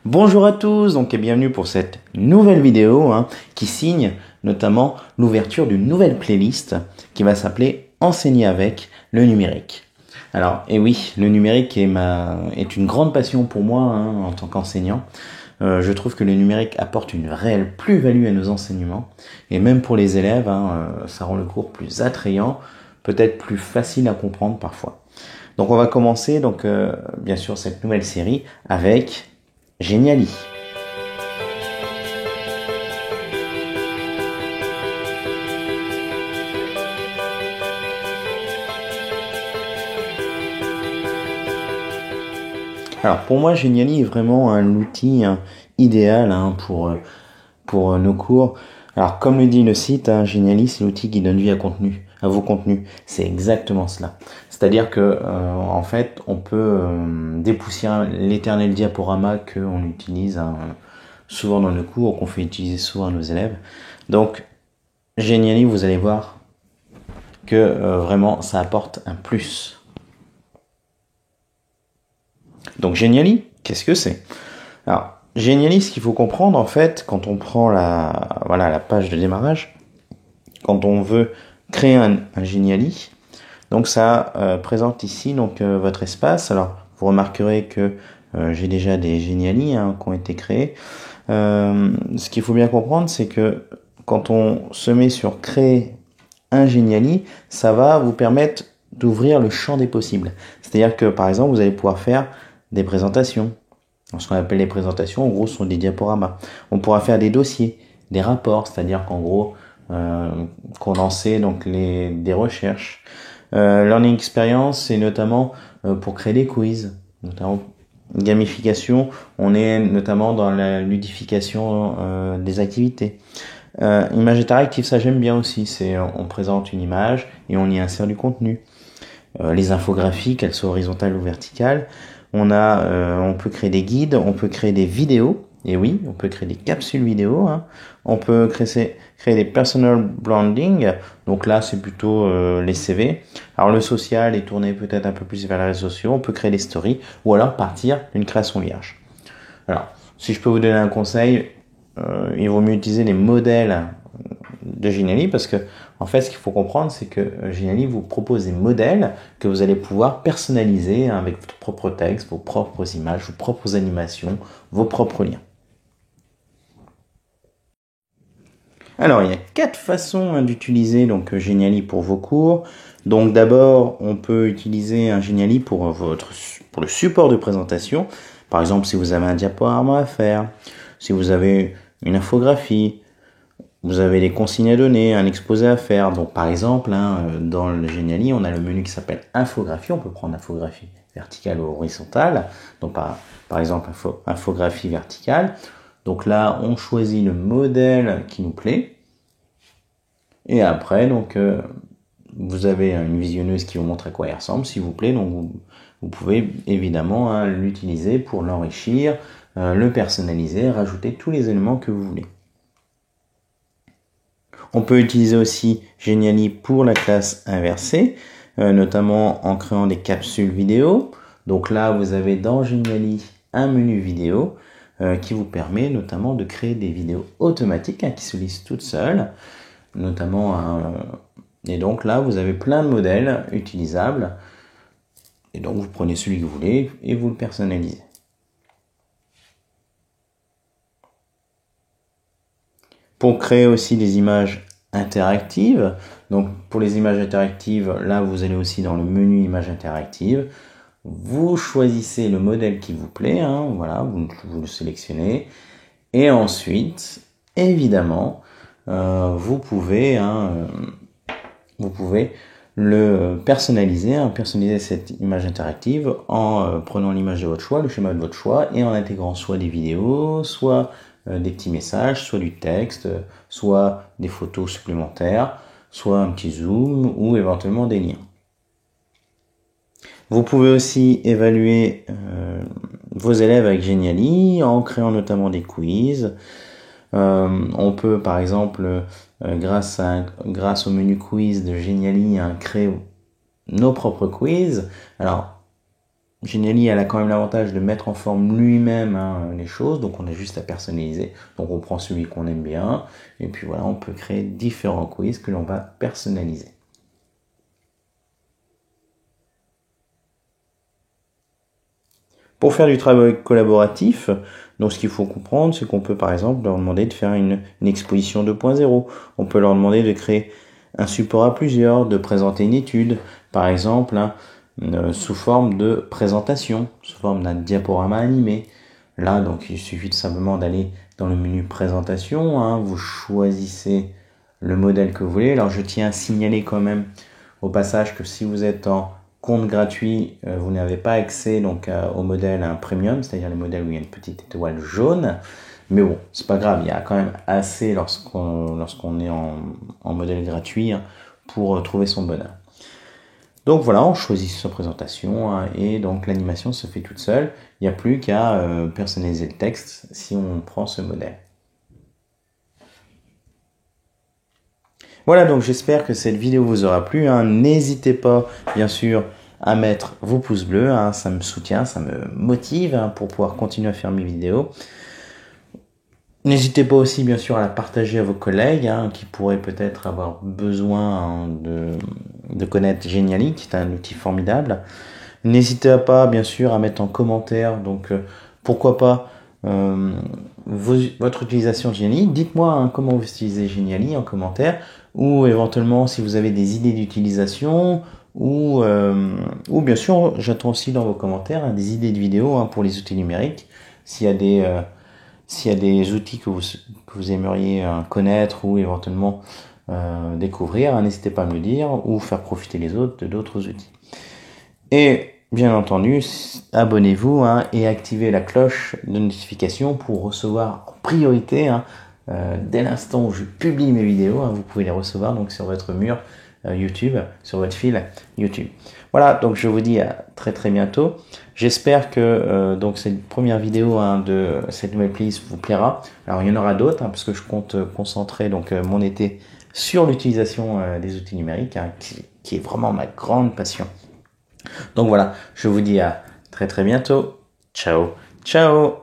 Bonjour à tous, donc et bienvenue pour cette nouvelle vidéo qui signe notamment l'ouverture d'une nouvelle playlist qui va s'appeler Enseigner avec le numérique. Alors, et oui, le numérique est une grande passion pour moi en tant qu'enseignant. Je trouve que le numérique apporte une réelle plus-value à nos enseignements et même pour les élèves, ça rend le cours plus attrayant, peut-être plus facile à comprendre parfois. Donc on va commencer bien sûr cette nouvelle série avec Geniali. Alors pour moi, Geniali est vraiment l'outil idéal pour nos cours. Alors comme le dit le site, Geniali, c'est l'outil qui donne vie à vos contenus. C'est exactement cela. C'est-à-dire que en fait, on peut dépoussiérer l'éternel diaporama qu'on utilise souvent dans nos cours, qu'on fait utiliser souvent à nos élèves. Donc Geniali, vous allez voir que vraiment ça apporte un plus. Donc Geniali, qu'est-ce que c'est? Alors Geniali, ce qu'il faut comprendre en fait, quand on prend la page de démarrage, quand on veut créer un Geniali, donc ça présente ici votre espace. Alors vous remarquerez que j'ai déjà des Geniali qui ont été créés. Ce qu'il faut bien comprendre, c'est que quand on se met sur créer un Geniali, ça va vous permettre d'ouvrir le champ des possibles. C'est-à-dire que par exemple, vous allez pouvoir faire des présentations. Ce qu'on appelle les présentations, en gros, ce sont des diaporamas. On pourra faire des dossiers, des rapports, c'est-à-dire qu'en gros, condenser des recherches. Learning Experience, c'est notamment pour créer des quiz, notamment gamification. On est notamment dans la ludification des activités. Image interactive, ça j'aime bien aussi. On présente une image et on y insère du contenu. Les infographies, qu'elles soient horizontales ou verticales. On peut créer des guides, on peut créer des vidéos. Et oui, on peut créer des capsules vidéo. On peut créer des personal branding. Donc là, c'est plutôt les CV. Alors le social est tourné peut-être un peu plus vers les réseaux sociaux. On peut créer des stories ou alors partir d'une création vierge. Alors, si je peux vous donner un conseil, il vaut mieux utiliser les modèles de Geniali parce que en fait ce qu'il faut comprendre c'est que Geniali vous propose des modèles que vous allez pouvoir personnaliser avec votre propre texte, vos propres images, vos propres animations, vos propres liens. Alors il y a 4 façons d'utiliser Geniali pour vos cours. Donc d'abord on peut utiliser un Geniali pour le support de présentation. Par exemple si vous avez un diaporama à faire, si vous avez une infographie, vous avez des consignes à donner, un exposé à faire. Donc par exemple, dans le Geniali, on a le menu qui s'appelle infographie. On peut prendre infographie verticale ou horizontale. Donc par exemple, infographie verticale. Donc là, on choisit le modèle qui nous plaît. Et après, vous avez une visionneuse qui vous montre à quoi il ressemble, s'il vous plaît. Donc vous pouvez évidemment l'utiliser pour l'enrichir, le personnaliser, rajouter tous les éléments que vous voulez. On peut utiliser aussi Geniali pour la classe inversée, notamment en créant des capsules vidéo. Donc là, vous avez dans Geniali un menu vidéo qui vous permet notamment de créer des vidéos automatiques qui se lisent toutes seules. Et donc là, vous avez plein de modèles utilisables. Et donc, vous prenez celui que vous voulez et vous le personnalisez. Pour créer aussi des images interactives, donc pour les images interactives, là vous allez aussi dans le menu images interactives, vous choisissez le modèle qui vous plaît, vous le sélectionnez, et ensuite, évidemment, vous pouvez le personnaliser, personnaliser cette image interactive en prenant l'image de votre choix, le schéma de votre choix, et en intégrant soit des vidéos, soit des petits messages, soit du texte, soit des photos supplémentaires, soit un petit zoom ou éventuellement des liens. Vous pouvez aussi évaluer vos élèves avec Geniali en créant notamment des quiz. On peut par exemple, grâce au menu quiz de Geniali, créer nos propres quiz. Alors, Genially, elle a quand même l'avantage de mettre en forme lui-même les choses, donc on a juste à personnaliser. Donc on prend celui qu'on aime bien, et puis voilà, on peut créer différents quiz que l'on va personnaliser. Pour faire du travail collaboratif, donc ce qu'il faut comprendre, c'est qu'on peut par exemple leur demander de faire une exposition 2.0. On peut leur demander de créer un support à plusieurs, de présenter une étude, par exemple, sous forme de présentation, sous forme d'un diaporama animé. Là, donc, il suffit tout simplement d'aller dans le menu présentation, vous choisissez le modèle que vous voulez. Alors, je tiens à signaler quand même au passage que si vous êtes en compte gratuit, vous n'avez pas accès donc au modèle premium, c'est-à-dire les modèles où il y a une petite étoile jaune. Mais bon, c'est pas grave, il y a quand même assez lorsqu'on est en modèle gratuit pour trouver son bonheur. Donc voilà, on choisit sa présentation et donc l'animation se fait toute seule. Il n'y a plus qu'à personnaliser le texte si on prend ce modèle. Voilà, donc j'espère que cette vidéo vous aura plu. N'hésitez pas, bien sûr, à mettre vos pouces bleus. Ça me soutient, ça me motive pour pouvoir continuer à faire mes vidéos. N'hésitez pas aussi, bien sûr, à la partager à vos collègues qui pourraient peut-être avoir besoin de connaître Genially, qui est un outil formidable. N'hésitez pas, bien sûr, à mettre en commentaire, donc pourquoi pas votre utilisation de Genially. Dites-moi comment vous utilisez Genially en commentaire, ou éventuellement si vous avez des idées d'utilisation, ou bien sûr, j'attends aussi dans vos commentaires des idées de vidéos pour les outils numériques. S'il y a des outils que vous aimeriez connaître ou éventuellement découvrir, n'hésitez pas à me le dire ou faire profiter les autres d'autres outils. Et bien entendu, abonnez-vous et activez la cloche de notification pour recevoir en priorité, dès l'instant où je publie mes vidéos, vous pouvez les recevoir donc sur votre mur YouTube, sur votre fil YouTube. Voilà, donc je vous dis à très très bientôt. J'espère que donc cette première vidéo de cette nouvelle playlist vous plaira. Alors il y en aura d'autres parce que je compte concentrer donc mon été sur l'utilisation des outils numériques qui est vraiment ma grande passion. Donc voilà, je vous dis à très très bientôt. Ciao, ciao.